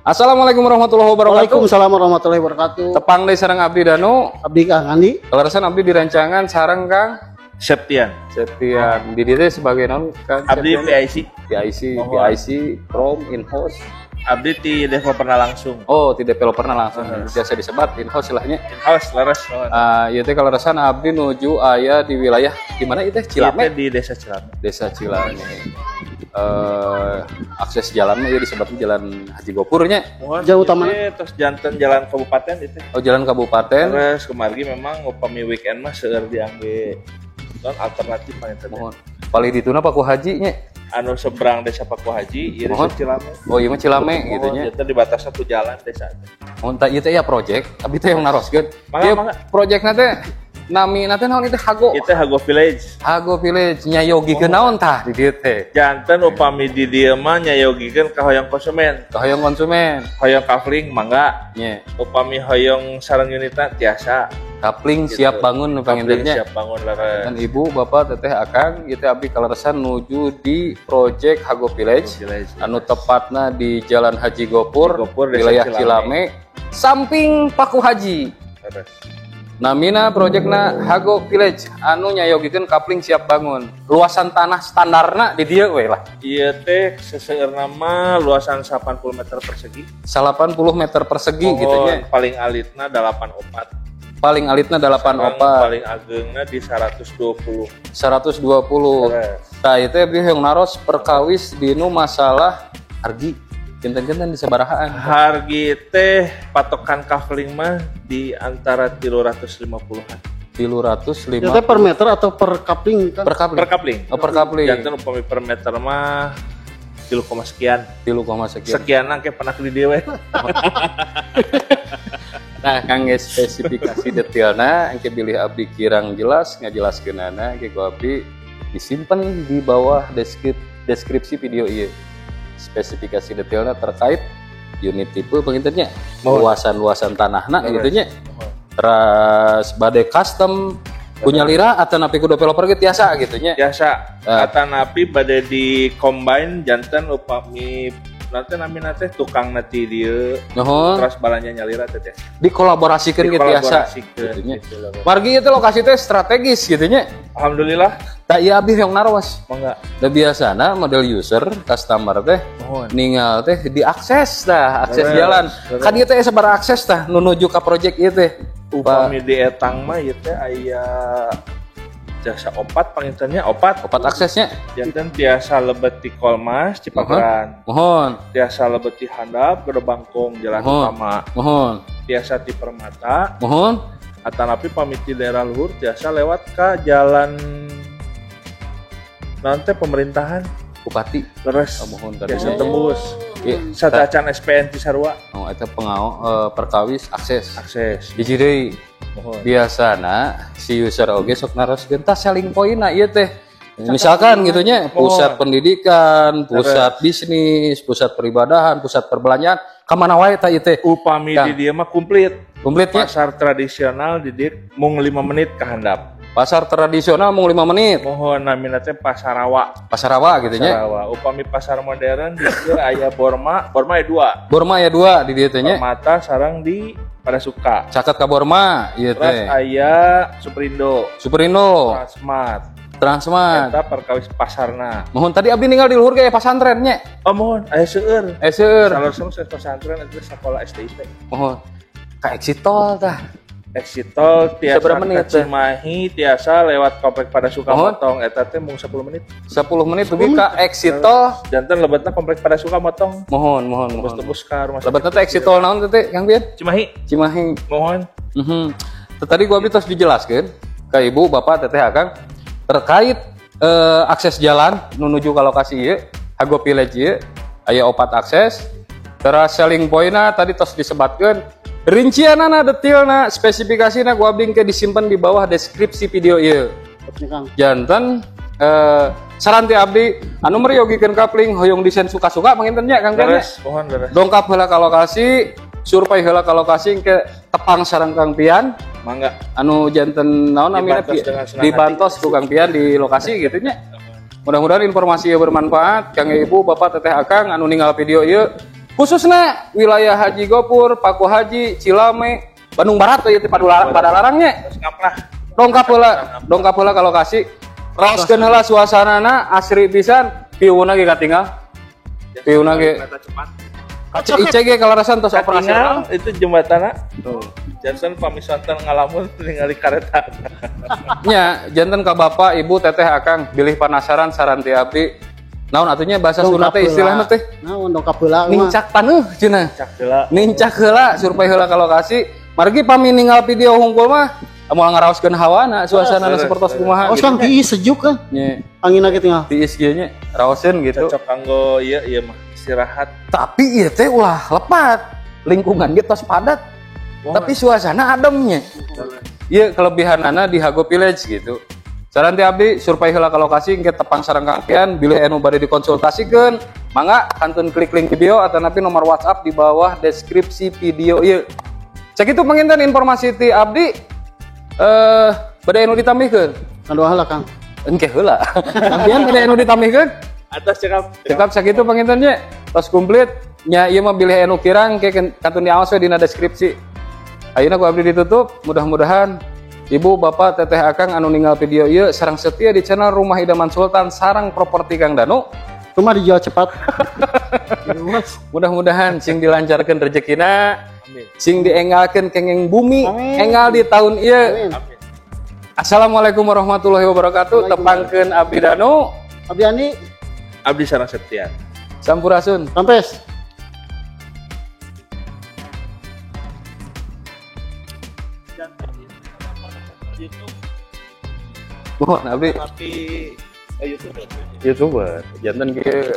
Assalamualaikum warahmatullahi wabarakatuh. Waalaikumsalam warahmatullahi wabarakatuh. Tepang deh sareng Abdi Danu. Abdi Kang Andi. Kelarasan Abdi di rancangan sareng Kang Septian. Di dia sebagai non Kang Abdi Septian. PIC. PIC Chrome in-house. Abdi ti developerna langsung. Oh, ti developerna langsung. Biasa disebat in-house lahnya. In-house laras. Ieu teh kelarasan Abdi nuju aya di wilayah di mana ieu teh Cilame? Di Desa Cilame. Desa Cilame. Akses jalannya ya disebut Jalan Haji Gopurnya. Jauh utama. Terus jantan jalan kabupaten itu. Oh, jalan kabupaten. Terus kemarin memang upami weekend mah seueur diangge non alternatif paneta. Mohon. Paling dituna Paku Haji nya. Anu seberang Desa Paku Haji, ieu Desa Cilame. Oh, iya mah Cilame gitu nya. Eta di batas satu jalan desa. Mohon tah ieu teh ya project, abdi teh yang naroskeun. Mangga. Projectna teh nami nanti naon itu Hago. Itu Hago Village. Hago Village nyayogikeun naon tah di dieu teh? Janten upami di dieu mah nyayogikeun ka hoyong konsumen. Ka hoyong konsumen. Hoyong kafling mangga. Nya. Upami hoyong sareng unitna tiasa. Kapling gitu. Siap bangun nu pangintennya. Siap bangun leres. Dan ibu, bapak, teteh, akang, ieu teh abdi kaleresan nuju di Project Hago Village. Anu tepatna di Jalan Haji Gopur, wilayah Cilame, samping Paku Haji. Leres. Namina projectna Hago Village anu nyayogikeun kapling siap bangun. Luasan tanah standarna di dieu we lah. Ieu teh seseueurna mah luasan 80 meter persegi. 80 meter persegi gitu nya. Paling alitna 84. Paling alitna 84. Paling ageungna di 120. 120. Tah ieu teh abdi hoyong naros perkawis dinu masalah hargi. Kinten-kinten di sabarahaan. Hargi teh patokan kafling mah di antara 350-an. 350. Itu per meter atau per kapling kan? Per kapling. Per kapling. Oh, per kapling. Janten upami per meter mah 3, sekian. 3, sekian. Sekian angke pernah di dewe. Nah, kangge spesifikasi detailna engke bilih abdi kirang jelas ngajelaskeunana engke ku abdi disimpan di bawah deskripsi video ieu. Spesifikasi detailnya terkait unit tipe pengintennya, luasan tanahna gitu nya. Terus badai custom punya lira atau napi ku developer ge tiasa gitu nya. Tiasa. Atau napi badai di combine jantan upami nanti namina teh tukang nanti dia terus balanya nyalira teh dikolaborasikeun ge tiasa gitu nya. Margi itu lokasi teh strategis gitu nya. Alhamdulillah. Tak iya abdi yang naros. Mangga. Da biasana model user customer teh ningal teh diakses tah, akses jalan. Kan ieu teh sabar akses tah nuju ka project ieu teh. Upami di etang mah ieu teh aya jasa opat pangintennya opat aksesnya. Janten tiasa lebet di Kolmas Cipageran. Mohon. Tiasa lebet di Handap Gerbangkong Jalan Utama. Mohon. Tiasa di Permata. Mohon. Atanapi pamit di daerah luhur tiasa lewat ka jalan nanti pemerintahan Bupati leres mohon biasa tembus satacan SPN ti sarua eta perkawis akses hiji deui biasana si user oge sok naroskeun tah selling point-na ieu teh misalkan gitu nya pusat pendidikan, pusat bisnis, pusat peribadahan, pusat perbelanjaan kamana wae tah ieu teh upami di dieu mah komplit pasar ya? tradisional di dieu mung 5 menit ka handap. Pasar tradisional mau 5 menit. Mohon namina teh Pasarawa. Pasarawa gitu nya. Pasarawa. Upami pasar modern di dieu aya Borma aya 2. Borma aya 2 di dieu teh nya. Permata sareng di Padasuka. Caket ka Borma ieu teh. Terus aya Superindo. Transmart. Eta perkawis pasarna. Mohon tadi abdi ninggal di luhur ge pasantren nya. Oh mohon aya seueur. Salur pesantren itu sekolah STIP. Mohon. Ka exit tol tah. Exit tol tiasa ka Cimahi tiasa lewat komplek Padasuka motong eta teh mung 10 menit. 10 menit dugi ka exit tol janten lebetna komplek Padasuka motong. Mohon. Tembus ka rumah lebetna teh exit tol naon teh Kang Bian? Cimahi. Mohon. Tadi gua tos dijelaskeun ka ibu, bapak, teteh, akang terkait akses jalan menuju ke lokasi ieu Hago Village ieu aya 4 akses. Terus selling point-na tadi tos disebatkeun rincianana, detailna, spesifikasina gua abdi ke disimpan di bawah deskripsi video ieu. Janten saran ti abdi anu meriyogikeun kapling hoyong desain suka-suka panginten nya Kang Pian. Dongkap heula ka lokasi, survei heula ka lokasi ke tepang sareng Kang Pian. Mangga. Anu janten naon namina dibantos ku Kang Pian di lokasi gitu nya. Mudah-mudahan informasi ieu bermanfaat. Kang Ibu, Bapak, Teteh, Akang anu ninggal video ieu khususnya wilayah Haji Gopur, Paku Haji, Cilame, Bandung Barat tuh ya pada larangnya. Dongkap heula kalau kasih. Raoskeun heula suasanana asri pisan, piuna ge katinggal. Piuna ge kaca ICG kalarasan tos operasional itu jembatana. Janten pamisantan ngalamun ningali kareta. Nya, janten ka Bapak, Ibu, Teteh, Akang bilih panasaran saran ti abdi. Naon atunya bahasa Sunda teh istilahna teh? Naon dongkap heula mah. Nincak taneuh cenah. Nincak heula survei heula ka lokasi. Margi pami ninggal video hungkul mah moal ngaraoskeun hawana suasana sapertos kumaha. Oh, kan tiis sejuk kan? Nya. Angin lagi tengah. Tiis kieu nya raoseun gitu. Cocok kanggo ieu mah istirahat. Tapi ieu teh ulah lepat. Lingkungan ge tos padat. Tapi suasana ademnya. Ieu kelebihanana di Hago Village gitu. Saran ti abdi survei heula ka lokasi engke tepang sareng kangkean bilih anu bade dikonsultasikeun. Mangga kantun klik link video atau napi nomor WhatsApp di bawah deskripsi video ieu. Cek itu penginten informasi ti abdi bade anu ditambihkeun. Kadua heula Kang. Engke heula. Sampean bade anu ditambihkeun? Atas Cekap sakitu penginten nya. Tos komplit nya ieu mah bilih anu kirang ke kantun diaos we dina deskripsi. Ayeuna ku abdi ditutup, mudah-mudahan Ibu, Bapak, Teteh, Akang anu ninggal video ieu sareng setia di channel Rumah Idaman Sultan sareng properti Kang Danu. Rumah dijual cepat. Mudah-mudahan sing dilancarkeun rezekina, sing diengalkeun kengeng bumi, engal di tahun ieu. Assalamualaikum warahmatullahi wabarakatuh. Tepangkeun abdi Danu, Abdi Ani, abdi sareng Septian. Sampurasun. Rampes. Mohon abdi Tapi YouTuber. YouTuber, jantan ke